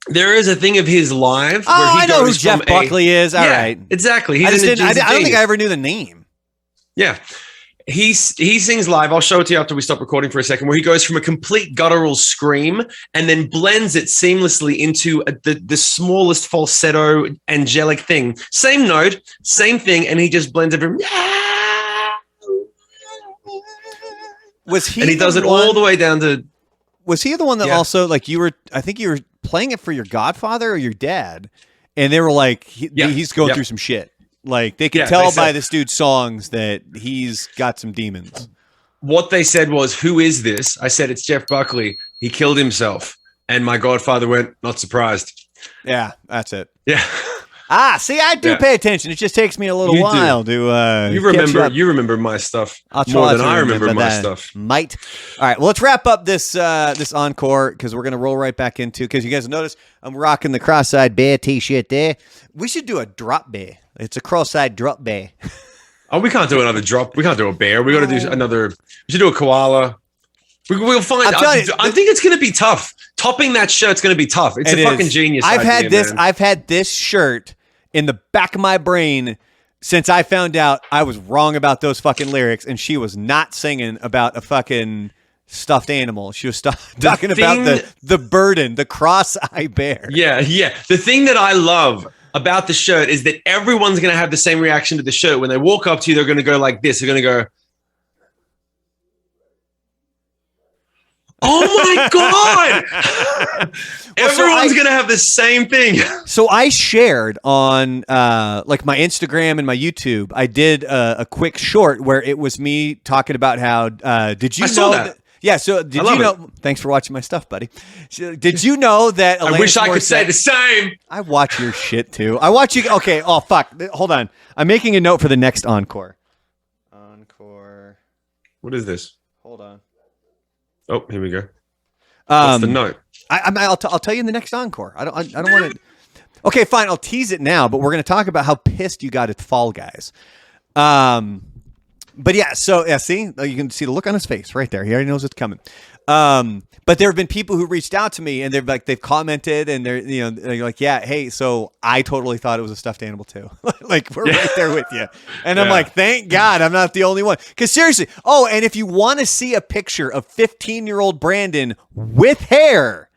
there is a thing of his live. Oh, where he I know who goes Jeff from Don't exactly. think I ever knew the name. Yeah. He sings live. I'll show it to you after we stop recording for a second, where he goes from a complete guttural scream and then blends it seamlessly into the smallest falsetto angelic thing. Same note, same thing, and he just blends it from. And he does it all the way down to. Was he the one that also like I think you were playing it for your godfather or your dad, and they were like, he's going through some shit. Like they could tell by this dude's songs that he's got some demons. What they said was, "Who is this?" I said, "It's Jeff Buckley. He killed himself." And my godfather went, "Not surprised." Yeah, that's it. Yeah. See, I do pay attention. It just takes me a little while to. You remember my stuff more than I remember my stuff. Might. All right. Well, let's wrap up this encore because we're gonna roll right back into because you guys notice I'm rocking the cross-eyed bear T-shirt there. We should do a drop bear. It's a cross-eyed drop bear. Oh, we can't do another drop. We can't do a bear. We got to do another. We should do a koala. We'll find. I think it's going to be tough. Topping that shirt's going to be tough. It's a fucking genius. I've idea, had this shirt in the back of my brain since I found out I was wrong about those fucking lyrics, and she was not singing about a fucking stuffed animal. She was talking about the burden, the cross-eyed bear. Yeah. The thing that I love about the shirt is that everyone's going to have the same reaction to the shirt. When they walk up to you, they're going to go like this. They're going to go, "Oh my God." Everyone's going to have the same thing. So I shared on like my Instagram and my YouTube, I did a quick short where it was me talking about how, did you know that? Yeah, so did you know? Thanks for watching my stuff, buddy. Did you know that? I wish I could say the same. I watch your shit too. I watch you. Okay. Oh fuck. Hold on. I'm making a note for the next encore. Encore. What is this? Hold on. Oh, here we go. What's the note? I'll tell you in the next encore. I don't want to. Okay, fine. I'll tease it now, but we're going to talk about how pissed you got at Fall Guys. But yeah, so see, you can see the look on his face right there. He already knows it's coming. But there have been people who reached out to me and they've commented and they're like, yeah, hey, so I totally thought it was a stuffed animal too. Like we're right there with you. And I'm like, thank God I'm not the only one. Because seriously, and if you want to see a picture of 15-year-old Brandon with hair,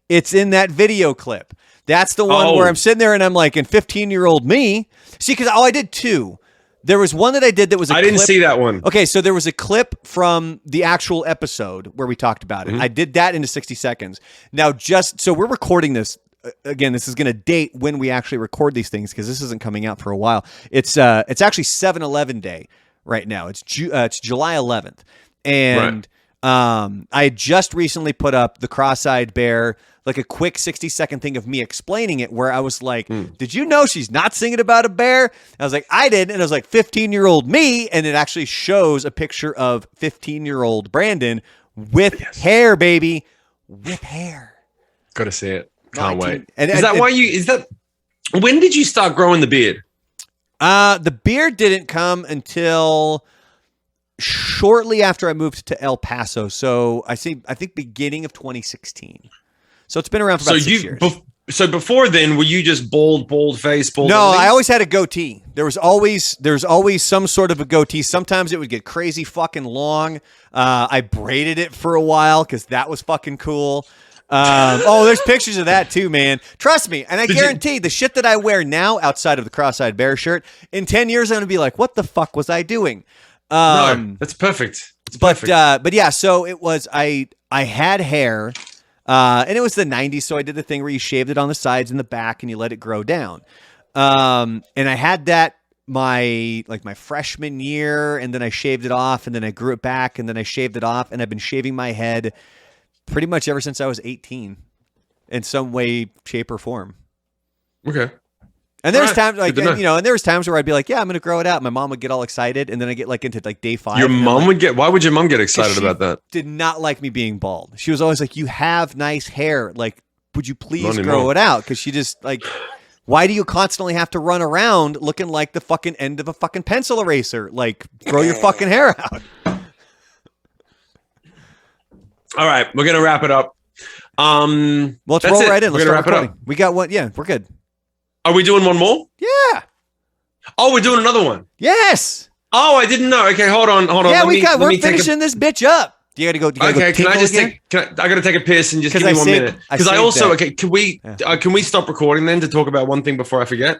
it's in that video clip. That's the one where I'm sitting there and I'm like, and 15-year-old me. See, because I did two. There was one that I did that was a clip. I didn't see that one. Okay, so there was a clip from the actual episode where we talked about it. Mm-hmm. I did that into 60 seconds. Now, so we're recording this. Again, this is going to date when we actually record these things because this isn't coming out for a while. It's actually 7-Eleven Day right now. It's July 11th. And I had just recently put up the cross-eyed bear, like a quick 60-second thing of me explaining it where I was like, did you know she's not singing about a bear? I was like, I did. And I was like, 15-year-old me. And it actually shows a picture of 15-year-old Brandon with hair, baby. With hair. Got to see it. Can't wait. And when did you start growing the beard? The beard didn't come until shortly after I moved to El Paso. So I think beginning of 2016. So it's been around for about 6 years. So before then, were you just bald face, bald? No, everything? I always had a goatee. There's always some sort of a goatee. Sometimes it would get crazy fucking long. I braided it for a while because that was fucking cool. There's pictures of that too, man. Trust me, and I guarantee the shit that I wear now, outside of the cross-eyed bear shirt, in 10 years I'm gonna be like, what the fuck was I doing? No, that's perfect. But yeah, so it was. I had hair. And it was the 90s, so I did the thing where you shaved it on the sides and the back and you let it grow down. And I had that my freshman year, and then I shaved it off, and then I grew it back, and then I shaved it off, and I've been shaving my head pretty much ever since I was 18 in some way, shape, or form. Okay. And there's times and there was times where I'd be like, yeah, I'm going to grow it out. My mom would get all excited, and then I get like into like day 5. Your mom would get. Why would your mom get excited about that? Did not like me being bald. She was always like, "You have nice hair. Like, would you please grow it out?" Because she just like, why do you constantly have to run around looking like the fucking end of a fucking pencil eraser? Like, grow your fucking hair out. All right, we're gonna wrap it up. Let's roll right in. We're gonna wrap it up. We got one. Yeah, we're good. Are we doing one more? Yeah. Oh, we're doing another one. Yes. Oh, I didn't know. Okay, hold on. Yeah, we're finishing this bitch up. You got to go. Okay, can I just take? I got to take a piss and just give me 1 minute because I also. Okay, can we stop recording then to talk about one thing before I forget?